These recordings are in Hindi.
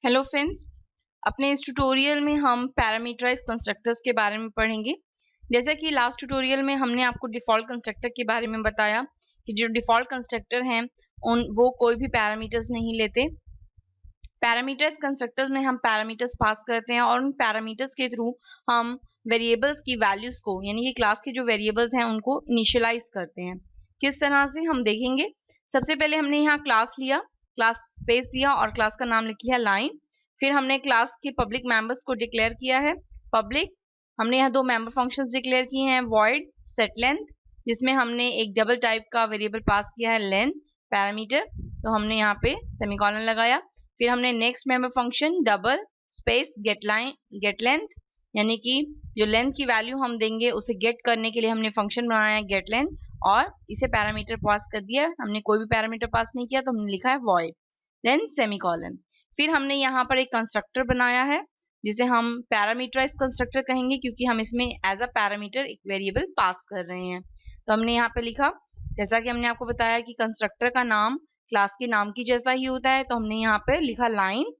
हेलो फ्रेंड्स, अपने इस ट्यूटोरियल में हम पैरामीटराइज्ड कंस्ट्रक्टर्स के बारे में पढ़ेंगे। जैसा कि लास्ट ट्यूटोरियल में हमने आपको डिफ़ॉल्ट कंस्ट्रक्टर के बारे में बताया कि जो डिफ़ॉल्ट कंस्ट्रक्टर हैं उन वो कोई भी पैरामीटर्स नहीं लेते। पैरामीटर्स कंस्ट्रक्टर्स में हम पैरामीटर्स पास करते हैं और उन पैरामीटर्स के थ्रू हम वेरिएबल्स की वैल्यूज़ को यानी कि क्लास के जो वेरिएबल्स हैं उनको इनिशियलाइज़ करते हैं। किस तरह से हम देखेंगे। सबसे पहले हमने यहाँ क्लास लिया, क्लास स्पेस दिया और क्लास का नाम लिख लिया लाइन। फिर हमने क्लास के पब्लिक मेंबर्स को डिक्लेयर किया है पब्लिक। हमने यहाँ दो मेंबर फंक्शंस डिक्लेयर किए हैं, वॉइड सेट लेंथ जिसमें हमने एक डबल टाइप का वेरिएबल पास किया है लेंथ पैरामीटर, तो हमने यहाँ पे सेमीकोलन लगाया। फिर हमने next member function double space get length यानी कि जो लेंथ की वैल्यू हम देंगे उसे गेट करने के लिए हमने फंक्शन बनाया है गेट लेंथ और इसे पैरामीटर पास कर दिया। हमने कोई भी पैरामीटर पास नहीं किया तो हमने लिखा है वॉइड देन सेमीकोलन। फिर हमने यहाँ पर एक कंस्ट्रक्टर बनाया है जिसे हम पैरामीटराइज्ड कंस्ट्रक्टर कहेंगे क्योंकि हम इसमें एज अ पैरामीटर एक वेरिएबल पास कर रहे हैं। तो हमने यहाँ पे लिखा, जैसा कि हमने आपको बताया कि कंस्ट्रक्टर का नाम क्लास के नाम की जैसा ही होता है, तो हमने यहाँ पे लिखा लाइन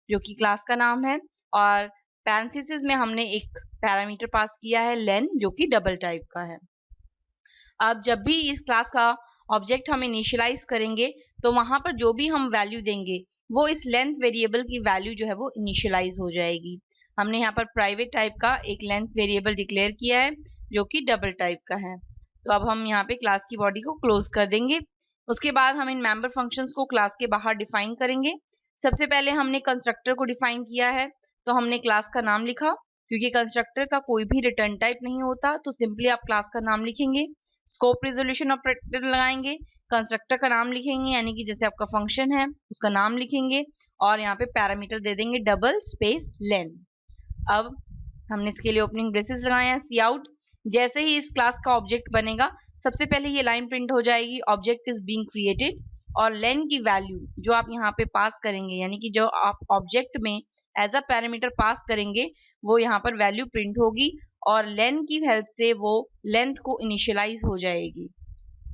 जो कि क्लास का नाम है और पैरेंथेसिस में हमने एक पैरामीटर पास किया है लेन जो कि डबल टाइप का है। अब जब भी इस क्लास का ऑब्जेक्ट हम इनिशियलाइज करेंगे तो वहां पर जो भी हम वैल्यू देंगे वो इस लेंथ वेरिएबल की वैल्यू जो है वो इनिशियलाइज हो जाएगी। हमने यहाँ पर प्राइवेट टाइप का एक लेंथ वेरिएबल डिक्लेयर किया है जो कि डबल टाइप का है। तो अब हम यहाँ पे क्लास की बॉडी को क्लोज कर देंगे। उसके बाद हम इन मेंबर फंक्शंस को क्लास के बाहर डिफाइन करेंगे। सबसे पहले हमने कंस्ट्रक्टर को डिफाइन किया है, तो हमने क्लास का नाम लिखा। क्योंकि कंस्ट्रक्टर का कोई भी रिटर्न टाइप नहीं होता तो सिंपली आप क्लास का नाम लिखेंगे, स्कोप रिजोल्यूशन ऑपरेटर लगाएंगे, कंस्ट्रक्टर का नाम लिखेंगे यानी कि जैसे आपका फंक्शन है उसका नाम लिखेंगे और यहाँ पे पैरामीटर दे देंगे डबल स्पेस लेन। अब हमने इसके लिए ओपनिंग ब्रेसेस लगाए हैं सी आउट। जैसे ही इस क्लास का ऑब्जेक्ट बनेगा सबसे पहले ये लाइन प्रिंट हो जाएगी, ऑब्जेक्ट इज बीइंग क्रिएटेड, और लेन की वैल्यू जो आप यहाँ पे पास करेंगे यानी कि जो आप ऑब्जेक्ट में एज अ पैरामीटर पास करेंगे वो यहाँ पर वैल्यू प्रिंट होगी और लेन की हेल्प से वो लेंथ को इनिशियलाइज हो जाएगी।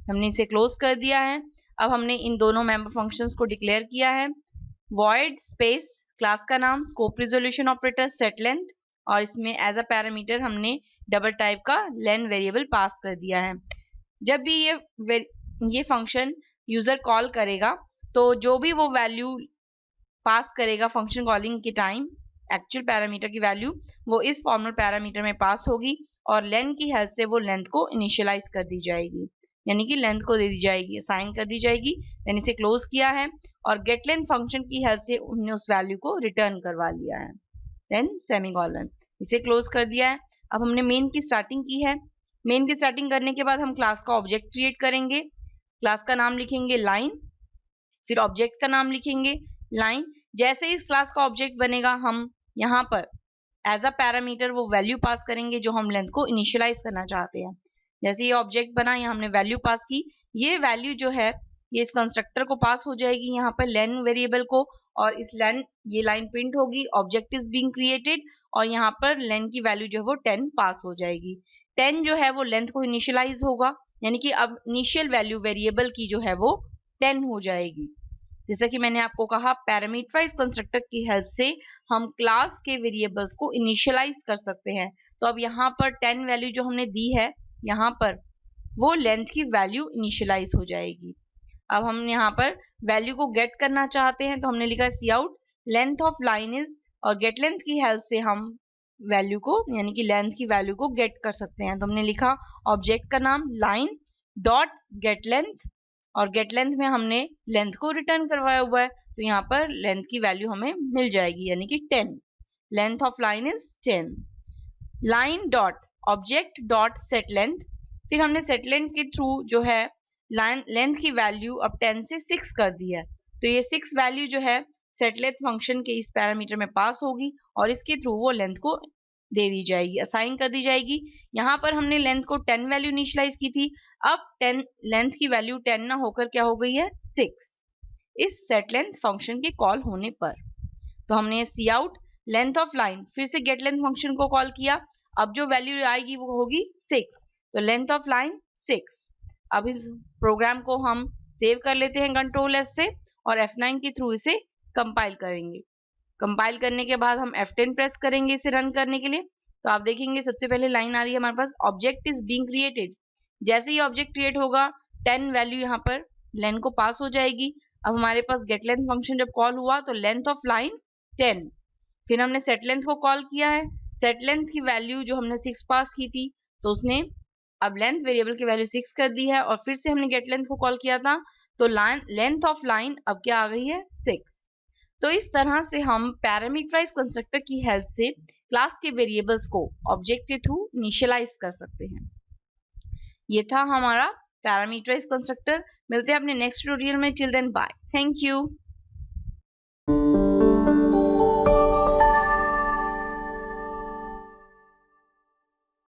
हमने इसे क्लोज कर दिया है। अब हमने इन दोनों मेंबर फंक्शंस को डिक्लेयर किया है, वॉइड स्पेस क्लास का नाम scope resolution operator set length और इसमें एज अ पैरामीटर हमने डबल टाइप का लेन वेरिएबल पास कर दिया है। जब भी ये फंक्शन यूजर कॉल करेगा तो जो भी वो वैल्यू पास करेगा फंक्शन कॉलिंग के टाइम एक्चुअल पैरामीटर की वैल्यू वो इस फॉर्मल पैरामीटर में पास होगी और लेंथ की हेल्प से वो लेंथ को इनिशियलाइज कर दी जाएगी यानी कि लेंथ को दे दी जाएगी, असाइन कर दी जाएगी। देन इसे क्लोज किया है और गेट लेंथ फंक्शन की हेल्प से हमने उस वैल्यू को रिटर्न करवा लिया है। देन सेमीकोलन, इसे क्लोज कर दिया है। अब हमने मेन की स्टार्टिंग की है। मेन की स्टार्टिंग करने के बाद हम क्लास का ऑब्जेक्ट क्रिएट करेंगे, क्लास का नाम लिखेंगे लाइन, फिर ऑब्जेक्ट का नाम लिखेंगे लाइन। जैसे इस क्लास का ऑब्जेक्ट बनेगा हम यहाँ पर एज अ पैरामीटर वो वैल्यू पास करेंगे जो हम लेंथ को इनिशियलाइज करना चाहते हैं। जैसे ये ऑब्जेक्ट बना, यहाँ हमने वैल्यू पास की, ये वैल्यू जो है ये इस कंस्ट्रक्टर को पास हो जाएगी यहाँ पर लेन वेरिएबल को और इस लेन ये लाइन प्रिंट होगी, ऑब्जेक्ट इज बीइंग क्रिएटेड और यहाँ पर लेन की वैल्यू जो है वो 10 पास हो जाएगी। 10 जो है वो लेंथ को इनिशियलाइज होगा यानी कि अब इनिशियल वैल्यू वेरिएबल की जो है वो 10 हो जाएगी। जैसा कि मैंने आपको कहा पैरामीटराइज कंस्ट्रक्टर की हेल्प से हम क्लास के वेरिएबल्स को इनिशियलाइज कर सकते हैं। तो अब यहाँ पर 10 वैल्यू जो हमने दी है यहाँ पर वो लेंथ की वैल्यू इनिशियलाइज हो जाएगी। अब हम यहाँ पर वैल्यू को गेट करना चाहते हैं तो हमने लिखा see out length of line is, और गेट लेंथ की हेल्प से हम वैल्यू को यानी कि लेंथ की वैल्यू को गेट कर सकते हैं। तो हमने लिखा ऑब्जेक्ट का नाम लाइन डॉट गेट लेंथ और गेट लेंथ में हमने लेंथ को रिटर्न करवाया हुआ है तो यहाँ पर लेंथ की वैल्यू हमें मिल जाएगी यानी कि 10। Length of line is 10। Line dot object dot set length, फिर हमने सेट लेंथ के थ्रू जो है लाइन लेंथ की वैल्यू अब 10 से 6 कर दी है। तो ये 6 वैल्यू जो है सेट लेंथ फंक्शन के इस पैरामीटर में पास होगी और इसके थ्रू वो लेंथ को दे दी जाएगी, असाइन कर दी जाएगी। यहाँ पर हमने लेंथ को 10 वैल्यू इनिशियलाइज की थी, अब 10 लेंथ की वैल्यू 10 ना होकर क्या हो गई है 6 इस सेट लेंथ फंक्शन के कॉल होने पर। तो हमने सी आउट लेंथ ऑफ लाइन फिर से गेट लेंथ फंक्शन को कॉल किया, अब जो वैल्यू आएगी वो होगी 6, तो लेंथ ऑफ लाइन 6। अब इस प्रोग्राम को हम सेव कर लेते हैं कंट्रोल एस से और F9 के थ्रू इसे कंपाइल करेंगे। कंपाइल करने के बाद हम F10 प्रेस करेंगे इसे रन करने के लिए। तो आप देखेंगे सबसे पहले लाइन आ रही है हमारे पास, ऑब्जेक्ट इज बीइंग क्रिएटेड। जैसे ही ऑब्जेक्ट क्रिएट होगा 10 वैल्यू यहाँ पर लेन को पास हो जाएगी। अब हमारे पास गेट लेंथ फंक्शन जब कॉल हुआ तो लेंथ ऑफ लाइन 10, फिर हमने सेट लेंथ को कॉल किया है, सेट लेंथ की वैल्यू जो हमने 6 पास की थी तो उसने अब लेंथ वेरिएबल की वैल्यू 6 कर दी है, और फिर से हमने गेट लेंथ को कॉल किया था तो लेंथ ऑफ लाइन अब क्या आ गई है 6। तो इस तरह से हम पैरामीटराइज कंस्ट्रक्टर की हेल्प से क्लास के वेरिएबल्स को ऑब्जेक्ट के थ्रू इनिशियलाइज कर सकते हैं। ये था हमारा पैरामीटराइज कंस्ट्रक्टर। मिलते हैं अपने नेक्स्ट ट्यूटोरियल में। Till then bye, thank you.